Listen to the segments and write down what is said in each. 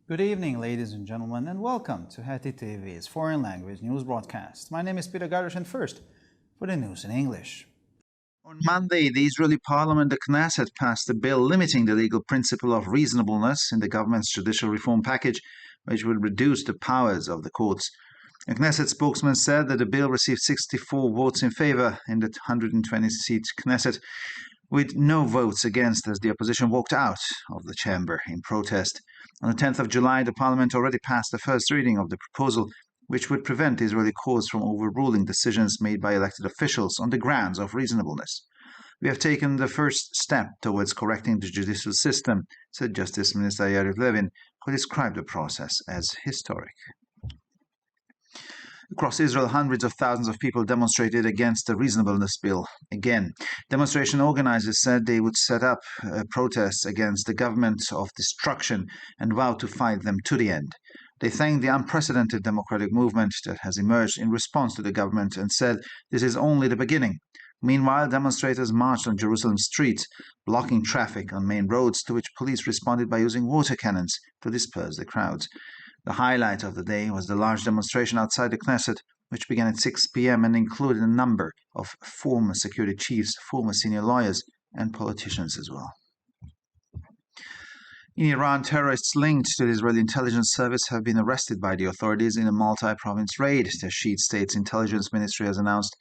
Good evening, ladies and gentlemen, and welcome to Heti TV's foreign language news broadcast. My name is Peter Gardosh, and first, for the news in English. On Monday, the Israeli parliament, the Knesset, passed a bill limiting the legal principle of reasonableness in the government's judicial reform package, which will reduce the powers of the courts. A Knesset spokesman said that the bill received 64 votes in favor in the 120-seat Knesset, with no votes against as the opposition walked out of the chamber in protest. On the 10th of July, the parliament already passed the first reading of the proposal, which would prevent Israeli courts from overruling decisions made by elected officials on the grounds of reasonableness. We have taken the first step towards correcting the judicial system, said Justice Minister Yariv Levin, who described the process as historic. Across Israel, hundreds of thousands of people demonstrated against the reasonableness bill. Again, demonstration organizers said they would set up protests against the government of destruction and vowed to fight them to the end. They thanked the unprecedented democratic movement that has emerged in response to the government and said this is only the beginning. Meanwhile, demonstrators marched on Jerusalem streets, blocking traffic on main roads, to which police responded by using water cannons to disperse the crowds. The highlight of the day was the large demonstration outside the Knesset, which began at 6 p.m. and included a number of former security chiefs, former senior lawyers, and politicians as well. In Iran, terrorists linked to the Israeli intelligence service have been arrested by the authorities in a multi-province raid, the Shiite state's intelligence ministry has announced.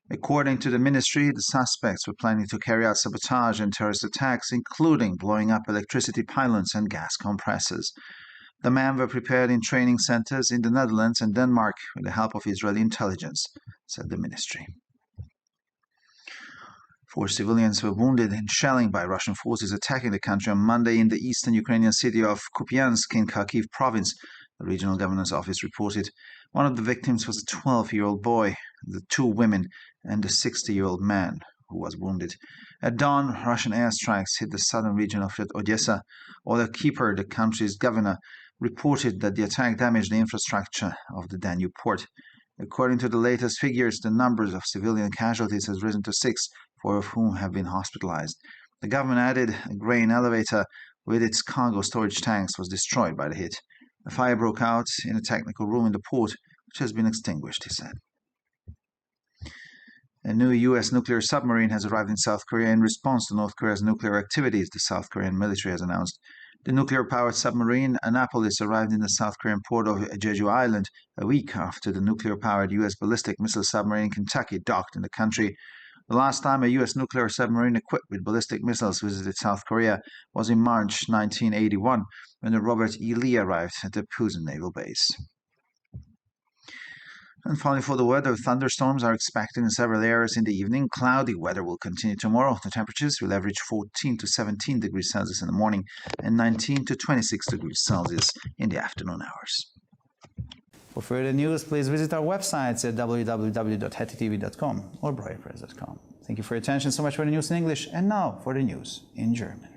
According to the ministry, the suspects were planning to carry out sabotage and terrorist attacks, including blowing up electricity pylons and gas compressors. The men were prepared in training centers in the Netherlands and Denmark with the help of Israeli intelligence, said the ministry. 4 civilians were wounded in shelling by Russian forces attacking the country on Monday in the eastern Ukrainian city of Kupiansk in Kharkiv province, the regional governor's office reported. One of the victims was a 12-year-old boy, the 2 women, and a 60-year-old man who was wounded. At dawn, Russian airstrikes hit the southern region of Odessa. Oleg Keeper, the country's governor, reported that the attack damaged the infrastructure of the Danube port. According to the latest figures, the numbers of civilian casualties has risen to 6, 4 of whom have been hospitalized. The government added a grain elevator with its cargo storage tanks was destroyed by the hit. A fire broke out in a technical room in the port, which has been extinguished, he said. A new U.S. nuclear submarine has arrived in South Korea in response to North Korea's nuclear activities, the South Korean military has announced. The nuclear-powered submarine Annapolis arrived in the South Korean port of Jeju Island a week after the nuclear-powered U.S. ballistic missile submarine Kentucky docked in the country. The last time a U.S. nuclear submarine equipped with ballistic missiles visited South Korea was in March 1981, when the Robert E. Lee arrived at the Pusan Naval Base. And finally, for the weather, thunderstorms are expected in several areas in the evening. Cloudy weather will continue tomorrow. The temperatures will average 14 to 17 degrees Celsius in the morning and 19 to 26 degrees Celsius in the afternoon hours. For further news, please visit our websites at www.hetitv.com or breuerpress.com. Thank you for your attention. So much for the news in English, and now for the news in German.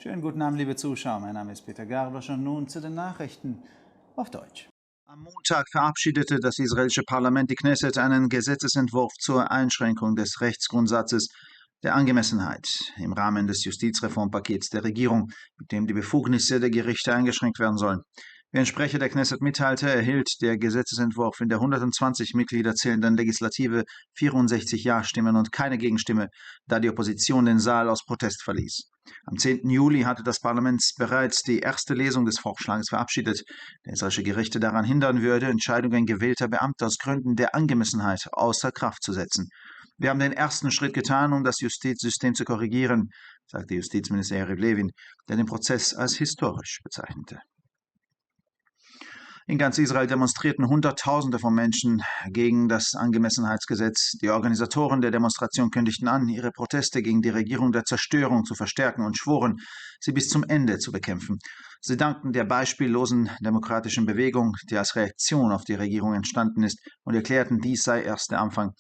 Schönen guten Abend, liebe Zuschauer. Mein Name ist Peter Gardosh und nun zu den Nachrichten auf Deutsch. Am Montag verabschiedete das israelische Parlament, die Knesset, einen Gesetzesentwurf zur Einschränkung des Rechtsgrundsatzes der Angemessenheit im Rahmen des Justizreformpakets der Regierung, mit dem die Befugnisse der Gerichte eingeschränkt werden sollen. Wie ein Sprecher der Knesset mitteilte, erhielt der Gesetzesentwurf in der 120 Mitglieder zählenden Legislative 64 Ja-Stimmen und keine Gegenstimme, da die Opposition den Saal aus Protest verließ. Am 10. Juli hatte das Parlament bereits die erste Lesung des Vorschlags verabschiedet, der israelische Gerichte daran hindern würde, Entscheidungen gewählter Beamter aus Gründen der Angemessenheit außer Kraft zu setzen. Wir haben den ersten Schritt getan, um das Justizsystem zu korrigieren, sagte Justizminister Yariv Levin, der den Prozess als historisch bezeichnete. In ganz Israel demonstrierten Hunderttausende von Menschen gegen das Angemessenheitsgesetz. Die Organisatoren der Demonstration kündigten an, ihre Proteste gegen die Regierung der Zerstörung zu verstärken und schworen, sie bis zum Ende zu bekämpfen. Sie dankten der beispiellosen demokratischen Bewegung, die als Reaktion auf die Regierung entstanden ist, und erklärten, dies sei erst der Anfang.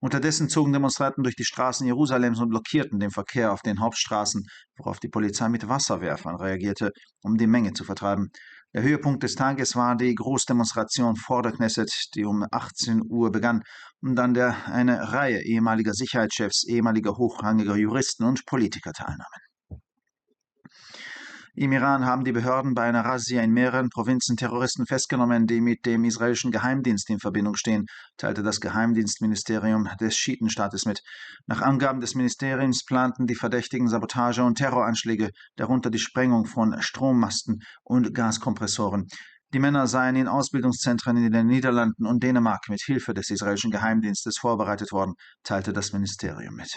Unterdessen zogen Demonstranten durch die Straßen Jerusalems und blockierten den Verkehr auf den Hauptstraßen, worauf die Polizei mit Wasserwerfern reagierte, um die Menge zu vertreiben. Der Höhepunkt des Tages war die Großdemonstration vor der Knesset, die um 18 Uhr begann und an der eine Reihe ehemaliger Sicherheitschefs, ehemaliger hochrangiger Juristen und Politiker teilnahmen. Im Iran haben die Behörden bei einer Razzia in mehreren Provinzen Terroristen festgenommen, die mit dem israelischen Geheimdienst in Verbindung stehen, teilte das Geheimdienstministerium des Schiitenstaates mit. Nach Angaben des Ministeriums planten die Verdächtigen Sabotage- und Terroranschläge, darunter die Sprengung von Strommasten und Gaskompressoren. Die Männer seien in Ausbildungszentren in den Niederlanden und Dänemark mit Hilfe des israelischen Geheimdienstes vorbereitet worden, teilte das Ministerium mit.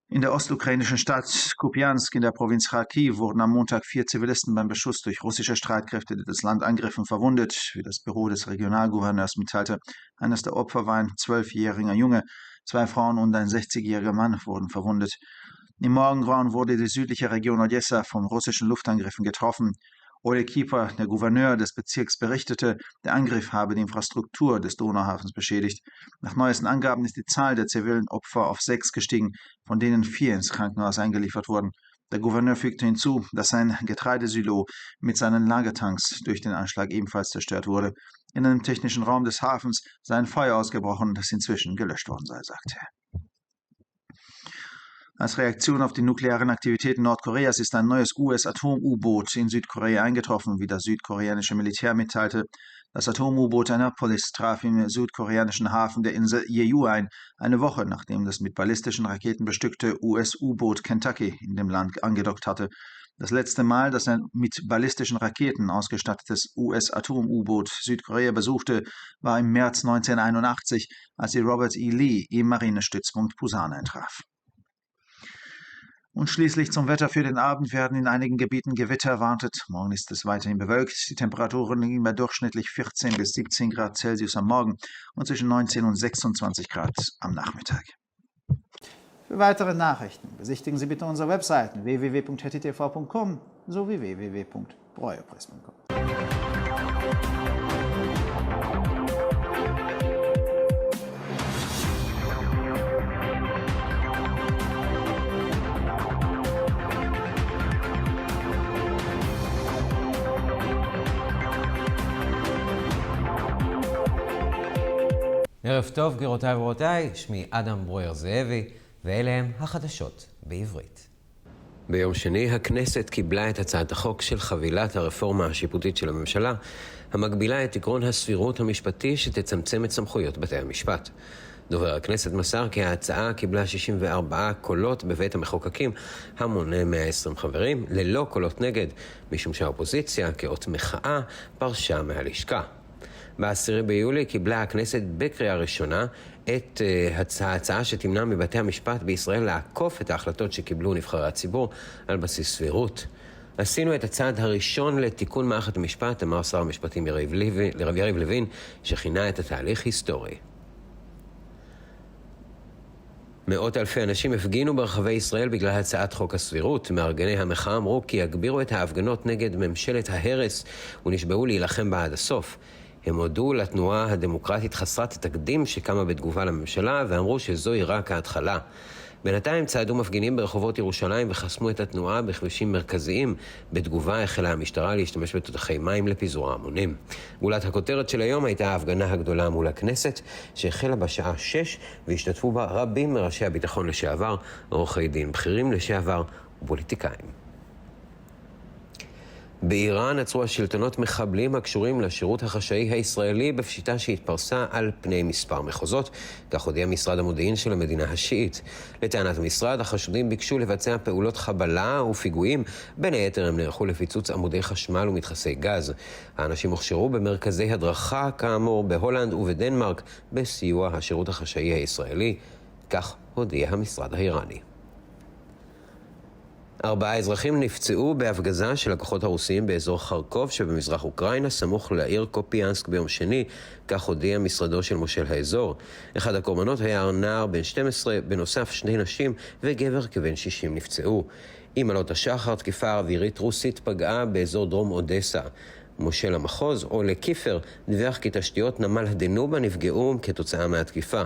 In der ostukrainischen Stadt Kupiansk in der Provinz Kharkiv wurden am Montag 4 Zivilisten beim Beschuss durch russische Streitkräfte, die das Land angriffen, verwundet, wie das Büro des Regionalgouverneurs mitteilte. Eines der Opfer war ein 12-jähriger Junge. 2 Frauen und ein 60-jähriger Mann wurden verwundet. Im Morgengrauen wurde die südliche Region Odessa von russischen Luftangriffen getroffen. Ole Kieper, der Gouverneur des Bezirks, berichtete, der Angriff habe die Infrastruktur des Donauhafens beschädigt. Nach neuesten Angaben ist die Zahl der zivilen Opfer auf 6 gestiegen, von denen 4 ins Krankenhaus eingeliefert wurden. Der Gouverneur fügte hinzu, dass ein Getreidesilo mit seinen Lagertanks durch den Anschlag ebenfalls zerstört wurde. In einem technischen Raum des Hafens sei ein Feuer ausgebrochen, das inzwischen gelöscht worden sei, sagte er. Als Reaktion auf die nuklearen Aktivitäten Nordkoreas ist ein neues US-Atom-U-Boot in Südkorea eingetroffen, wie das südkoreanische Militär mitteilte. Das Atom-U-Boot Annapolis traf im südkoreanischen Hafen der Insel Jeju ein, eine Woche nachdem das mit ballistischen Raketen bestückte US-U-Boot Kentucky in dem Land angedockt hatte. Das letzte Mal, dass ein mit ballistischen Raketen ausgestattetes US-Atom-U-Boot Südkorea besuchte, war im März 1981, als die Robert E. Lee im Marinestützpunkt Pusan eintraf. Und schließlich zum Wetter. Für den Abend werden in einigen Gebieten Gewitter erwartet. Morgen ist es weiterhin bewölkt. Die Temperaturen liegen bei durchschnittlich 14 bis 17 Grad Celsius am Morgen und zwischen 19 und 26 Grad am Nachmittag. Für weitere Nachrichten besichtigen Sie bitte unsere Webseiten www.hettitv.com sowie www.breuerpress.com. ערב טוב, גבירותיי ורבותיי, שמי אדם ברויר זאבי, ואלה הם החדשות בעברית. ביום שני הכנסת קיבלה את הצעת החוק של חבילת הרפורמה השיפוטית של הממשלה, המגבילה את עקרון הסבירות המשפטי שתצמצם את סמכויות בתי המשפט. דובר הכנסת מסר כי ההצעה קיבלה 64 קולות בבית המחוקקים, המונה 120 חברים, ללא קולות נגד, משום שהאופוזיציה, כאות מחאה, פרשה מהלשכה. ב-10 ביולי קיבלה הכנסת בקריאה ראשונה את ההצעה שתמנע מבתי המשפט בישראל לעקוף את ההחלטות שקיבלו נבחרי הציבור על בסיס סבירות. עשינו את הצעד הראשון לתיקון מערכת המשפט, אמר שר המשפטים יריב לוין, שכינה את התהליך היסטורי. מאות אלפי אנשים הפגינו ברחבי ישראל בגלל הצעת חוק הסבירות. מארגני המחאה אמרו כי יגבירו את ההפגנות נגד ממשלת ההרס ונשבעו להילחם בה עד הסוף. הם הודו לתנועה הדמוקרטית חסרת התקדים שקמה בתגובה לממשלה ואמרו שזוהי רק ההתחלה. בינתיים צעדו מפגינים ברחובות ירושלים וחסמו את התנועה בכבישים מרכזיים. בתגובה החלה המשטרה להשתמש בתותחי מים לפיזור ההמונים. גולת הכותרת של היום הייתה ההפגנה הגדולה מול הכנסת שהחלה בשעה 6 והשתתפו בה רבים מראשי הביטחון לשעבר, עורכי דין בכירים לשעבר ופוליטיקאים. באיראן עצרו השלטונות מחבלים הקשורים לשירות החשאי הישראלי בפשיטה שהתפרסה על פני מספר מחוזות, כך הודיע משרד המודיעין של המדינה השיעית. לטענת המשרד, החשודים ביקשו לבצע פעולות חבלה ופיגועים, בין היתר הם נערכו לפיצוץ עמודי חשמל ומתחסי גז. האנשים הוכשרו במרכזי הדרכה כאמור בהולנד ובדנמרק בסיוע השירות החשאי הישראלי, כך הודיע המשרד האיראני. 4 אזרחים נפצעו בהפגזה של הכוחות הרוסיים באזור חרקוב שבמזרח אוקראינה, סמוך לעיר קופיאנסק ביום שני, כך הודיע משרדו של מושל האזור. אחד הקורבנות היה נער בן 12, בנוסף 2 נשים וגבר כבן 60 נפצעו. עם עלות השחר, תקיפה אווירית רוסית פגעה באזור דרום אודסה. מושל המחוז, אולה קיפר, דיווח כי תשתיות נמל הדנובה נפגעו כתוצאה מהתקיפה.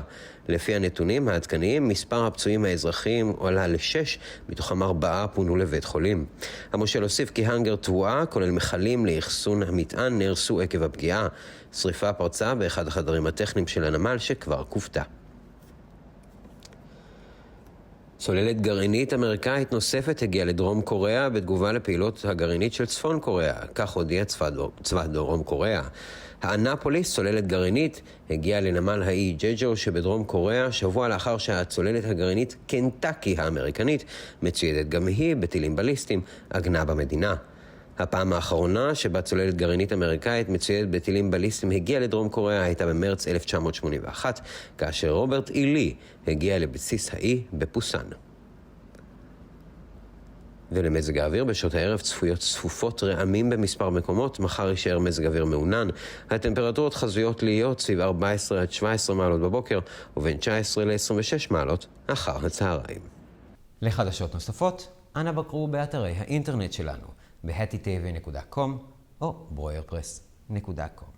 לפי הנתונים העדכניים, מספר הפצועים האזרחיים עולה ל6, מתוכם 4 פונו לבית חולים. המושל הוסיף כי האנגר תבואה, כולל מחלים לאחסון המטען, נהרסו עקב הפגיעה. שריפה פרצה באחד החדרים הטכניים של הנמל שכבר כופתה. צוללת גרעינית אמריקאית נוספת הגיעה לדרום קוריאה בתגובה לפעילות הגרעינית של צפון קוריאה, כך הודיע צבא דרום קוריאה. האנאפוליס, צוללת גרעינית, הגיעה לנמל האי ג'ג'ו שבדרום קוריאה שבוע לאחר שהצוללת הגרעינית קנטקי האמריקנית, מצוידת גם היא בטילים בליסטיים, עגנה במדינה. הפעם האחרונה שבה צוללת גרעינית אמריקאית מצוידת בטילים בליסטיים הגיעה לדרום קוריאה הייתה במרץ 1981, כאשר רוברט אילי הגיע לבסיס האי בפוסן. ולמזג האוויר, בשעות הערב צפויות צפופות רעמים במספר מקומות, מחר יישאר מזג אוויר מעונן. הטמפרטורות חזויות להיות סביב 14 עד 17 מעלות בבוקר ובין 19 ל-26 מעלות אחר הצהריים. לחדשות נוספות, אנא בקרו באתרי האינטרנט שלנו ב-hetitv.com או broilerpress.com.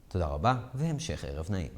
תודה רבה והמשך ערב נעים.